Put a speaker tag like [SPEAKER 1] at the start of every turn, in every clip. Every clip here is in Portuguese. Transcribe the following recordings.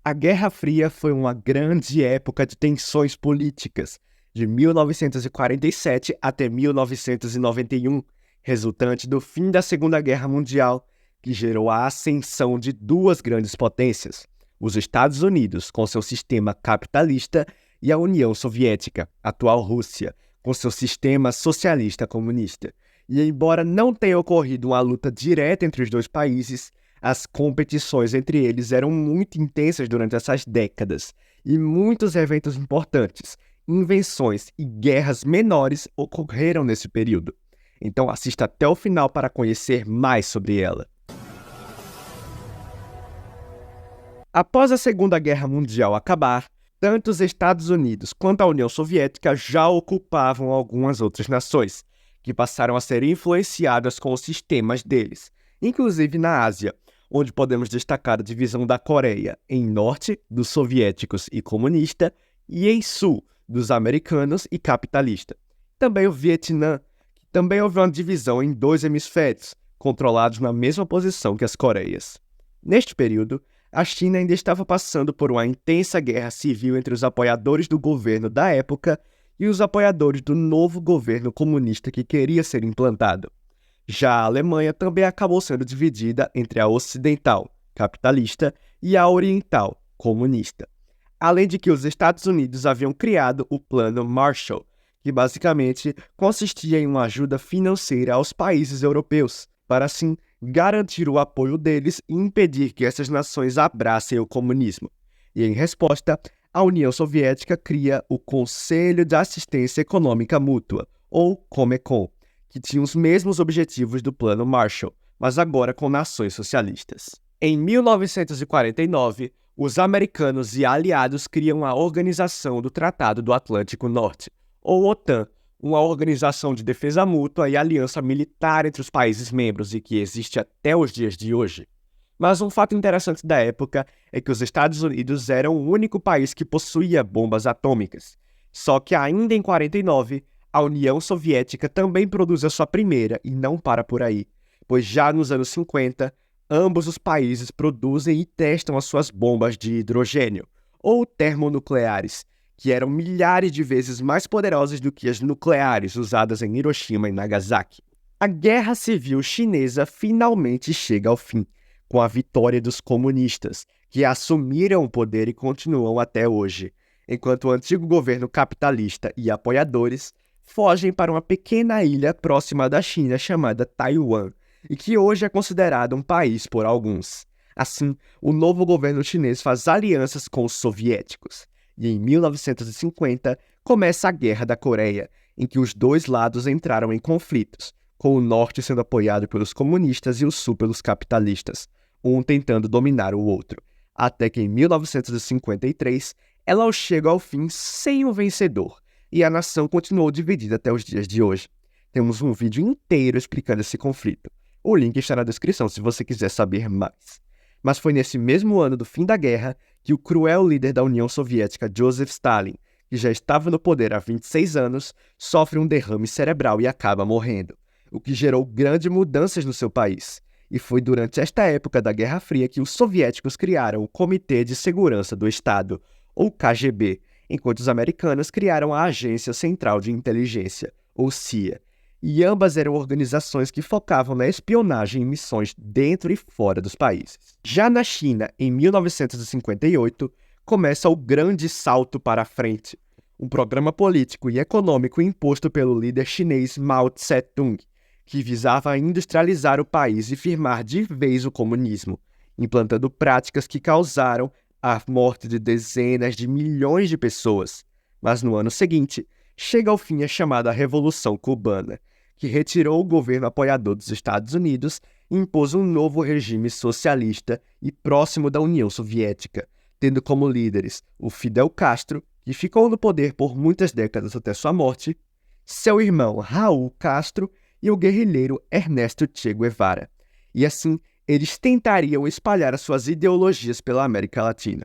[SPEAKER 1] A Guerra Fria foi uma grande época de tensões políticas, de 1947 até 1991, resultante do fim da Segunda Guerra Mundial, que gerou a ascensão de duas grandes potências, os Estados Unidos, com seu sistema capitalista, e a União Soviética, atual Rússia, com seu sistema socialista comunista. E embora não tenha ocorrido uma luta direta entre os dois países, as competições entre eles eram muito intensas durante essas décadas, e muitos eventos importantes, invenções e guerras menores ocorreram nesse período. Então assista até o final para conhecer mais sobre ela. Após a Segunda Guerra Mundial acabar, tanto os Estados Unidos quanto a União Soviética já ocupavam algumas outras nações, que passaram a ser influenciadas com os sistemas deles, inclusive na Ásia, onde podemos destacar a divisão da Coreia em norte, dos soviéticos e comunista, e em sul, dos americanos e capitalista. Também o Vietnã, que também houve uma divisão em dois hemisférios, controlados na mesma posição que as Coreias. Neste período, a China ainda estava passando por uma intensa guerra civil entre os apoiadores do governo da época e os apoiadores do novo governo comunista que queria ser implantado. Já a Alemanha também acabou sendo dividida entre a ocidental, capitalista, e a oriental, comunista. Além de que os Estados Unidos haviam criado o Plano Marshall, que basicamente consistia em uma ajuda financeira aos países europeus, para assim garantir o apoio deles e impedir que essas nações abracem o comunismo. E em resposta, a União Soviética cria o Conselho de Assistência Econômica Mútua, ou Comecon, que tinha os mesmos objetivos do Plano Marshall, mas agora com nações socialistas. Em 1949, os americanos e aliados criam a Organização do Tratado do Atlântico Norte, ou OTAN, uma organização de defesa mútua e aliança militar entre os países membros e que existe até os dias de hoje. Mas um fato interessante da época é que os Estados Unidos eram o único país que possuía bombas atômicas. Só que ainda em 49, a União Soviética também produz a sua primeira e não para por aí, pois já nos anos 50, ambos os países produzem e testam as suas bombas de hidrogênio, ou termonucleares, que eram milhares de vezes mais poderosas do que as nucleares usadas em Hiroshima e Nagasaki. A Guerra Civil Chinesa finalmente chega ao fim, com a vitória dos comunistas, que assumiram o poder e continuam até hoje, enquanto o antigo governo capitalista e apoiadores fogem para uma pequena ilha próxima da China chamada Taiwan, e que hoje é considerado um país por alguns. Assim, o novo governo chinês faz alianças com os soviéticos. E em 1950, começa a Guerra da Coreia, em que os dois lados entraram em conflitos, com o norte sendo apoiado pelos comunistas e o sul pelos capitalistas, um tentando dominar o outro, até que em 1953, ela chega ao fim sem um vencedor, e a nação continuou dividida até os dias de hoje. Temos um vídeo inteiro explicando esse conflito. O link está na descrição se você quiser saber mais. Mas foi nesse mesmo ano do fim da guerra que o cruel líder da União Soviética, Joseph Stalin, que já estava no poder há 26 anos, sofre um derrame cerebral e acaba morrendo, o que gerou grandes mudanças no seu país. E foi durante esta época da Guerra Fria que os soviéticos criaram o Comitê de Segurança do Estado, ou KGB, enquanto os americanos criaram a Agência Central de Inteligência, ou CIA. E ambas eram organizações que focavam na espionagem em missões dentro e fora dos países. Já na China, em 1958, começa o Grande Salto para a Frente, um programa político e econômico imposto pelo líder chinês Mao Tse-tung, que visava industrializar o país e firmar de vez o comunismo, implantando práticas que causaram a morte de dezenas de milhões de pessoas. Mas no ano seguinte, chega ao fim a chamada Revolução Cubana, que retirou o governo apoiador dos Estados Unidos e impôs um novo regime socialista e próximo da União Soviética, tendo como líderes o Fidel Castro, que ficou no poder por muitas décadas até sua morte, seu irmão Raul Castro e o guerrilheiro Ernesto Che Guevara. E assim, eles tentariam espalhar as suas ideologias pela América Latina.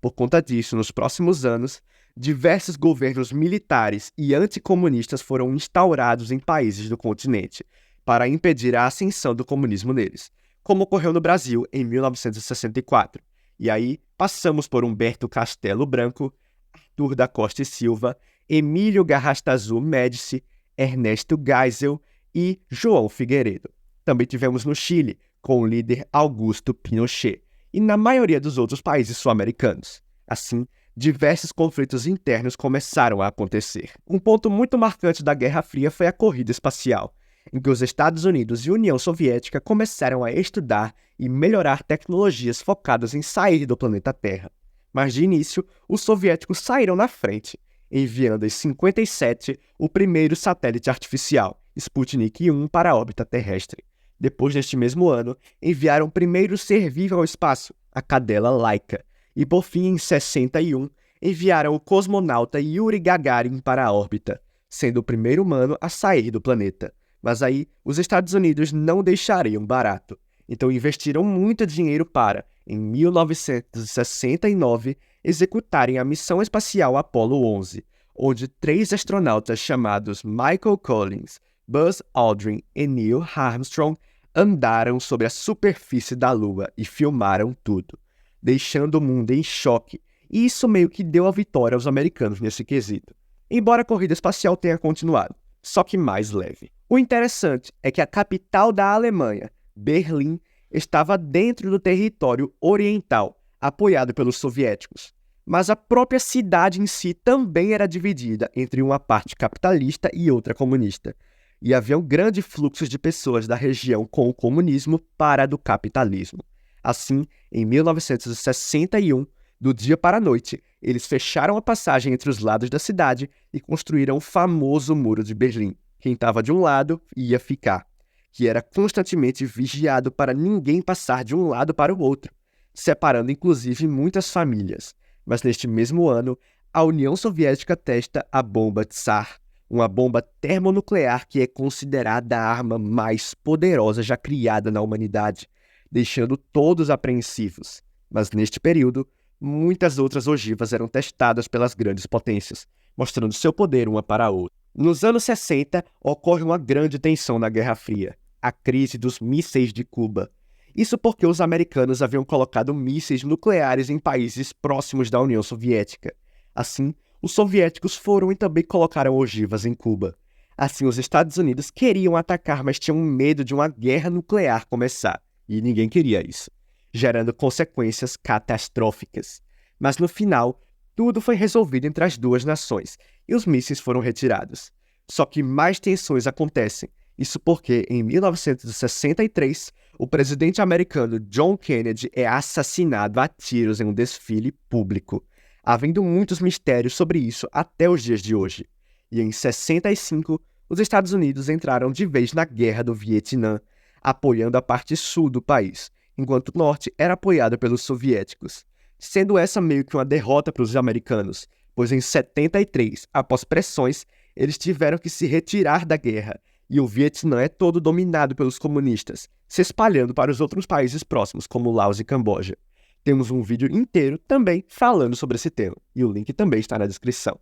[SPEAKER 1] Por conta disso, nos próximos anos, diversos governos militares e anticomunistas foram instaurados em países do continente para impedir a ascensão do comunismo neles, como ocorreu no Brasil em 1964, E aí, passamos por Humberto Castelo Branco, Arthur da Costa e Silva, Emílio Garrastazu Médici, Ernesto Geisel e João Figueiredo. Também tivemos no Chile, com o líder Augusto Pinochet, e na maioria dos outros países sul-americanos. Assim, diversos conflitos internos começaram a acontecer. Um ponto muito marcante da Guerra Fria foi a corrida espacial, em que os Estados Unidos e União Soviética começaram a estudar e melhorar tecnologias focadas em sair do planeta Terra. Mas de início, os soviéticos saíram na frente, enviando em 57 o primeiro satélite artificial, Sputnik 1, para a órbita terrestre. Depois, neste mesmo ano, enviaram o primeiro ser vivo ao espaço, a cadela Laika. E por fim, em 61, enviaram o cosmonauta Yuri Gagarin para a órbita, sendo o primeiro humano a sair do planeta. Mas aí, os Estados Unidos não deixariam barato. Então investiram muito dinheiro para, em 1969, executarem a missão espacial Apollo 11, onde 3 astronautas chamados Michael Collins, Buzz Aldrin e Neil Armstrong andaram sobre a superfície da Lua e filmaram tudo, deixando o mundo em choque, e isso meio que deu a vitória aos americanos nesse quesito. Embora a corrida espacial tenha continuado, só que mais leve. O interessante é que a capital da Alemanha, Berlim, estava dentro do território oriental, apoiado pelos soviéticos. Mas a própria cidade em si também era dividida entre uma parte capitalista e outra comunista. E havia um grande fluxo de pessoas da região com o comunismo para a do capitalismo. Assim, em 1961, do dia para a noite, eles fecharam a passagem entre os lados da cidade e construíram o famoso Muro de Berlim. Quem estava de um lado ia ficar, que era constantemente vigiado para ninguém passar de um lado para o outro, separando inclusive muitas famílias. Mas neste mesmo ano, a União Soviética testa a bomba Tsar, uma bomba termonuclear que é considerada a arma mais poderosa já criada na humanidade, deixando todos apreensivos. Mas neste período, muitas outras ogivas eram testadas pelas grandes potências, mostrando seu poder uma para a outra. Nos anos 60, ocorre uma grande tensão na Guerra Fria, a crise dos mísseis de Cuba. Isso porque os americanos haviam colocado mísseis nucleares em países próximos da União Soviética. Assim, os soviéticos foram e também colocaram ogivas em Cuba. Assim, os Estados Unidos queriam atacar, mas tinham medo de uma guerra nuclear começar, e ninguém queria isso, gerando consequências catastróficas. Mas no final, tudo foi resolvido entre as duas nações, e os mísseis foram retirados. Só que mais tensões acontecem, isso porque, em 1963, o presidente americano John Kennedy é assassinado a tiros em um desfile público, havendo muitos mistérios sobre isso até os dias de hoje. E em 65, os Estados Unidos entraram de vez na Guerra do Vietnã, apoiando a parte sul do país, enquanto o norte era apoiado pelos soviéticos, sendo essa meio que uma derrota para os americanos, pois em 73, após pressões, eles tiveram que se retirar da guerra, e o Vietnã é todo dominado pelos comunistas, se espalhando para os outros países próximos, como Laos e Camboja. Temos um vídeo inteiro também falando sobre esse tema, e o link também está na descrição.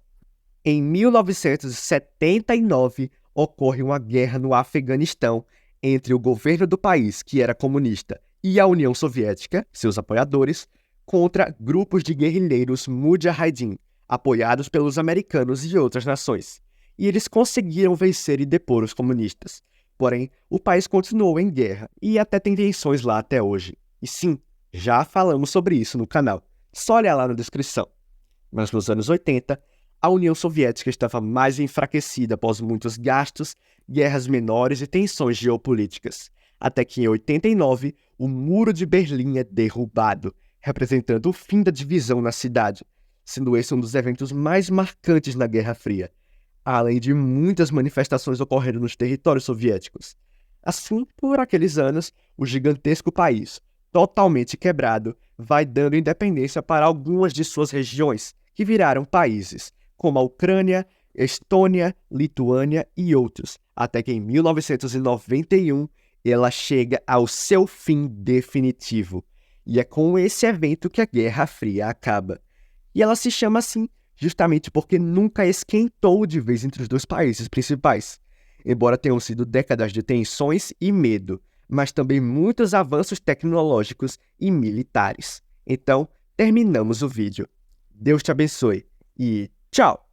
[SPEAKER 1] Em 1979, ocorre uma guerra no Afeganistão entre o governo do país, que era comunista, e a União Soviética, seus apoiadores, contra grupos de guerrilheiros Mujahideen, apoiados pelos americanos e outras nações. E eles conseguiram vencer e depor os comunistas. Porém, o país continuou em guerra e até tem tensões lá até hoje. E sim, já falamos sobre isso no canal, só olha lá na descrição. Mas nos anos 80, a União Soviética estava mais enfraquecida após muitos gastos, guerras menores e tensões geopolíticas. Até que em 89, o Muro de Berlim é derrubado, representando o fim da divisão na cidade, sendo esse um dos eventos mais marcantes na Guerra Fria, além de muitas manifestações ocorrendo nos territórios soviéticos. Assim, por aqueles anos, o gigantesco país, totalmente quebrado, vai dando independência para algumas de suas regiões, que viraram países, como a Ucrânia, Estônia, Lituânia e outros, até que em 1991 ela chega ao seu fim definitivo. E é com esse evento que a Guerra Fria acaba. E ela se chama assim justamente porque nunca esquentou de vez entre os dois países principais, embora tenham sido décadas de tensões e medo, mas também muitos avanços tecnológicos e militares. Então, terminamos o vídeo. Deus te abençoe e tchau!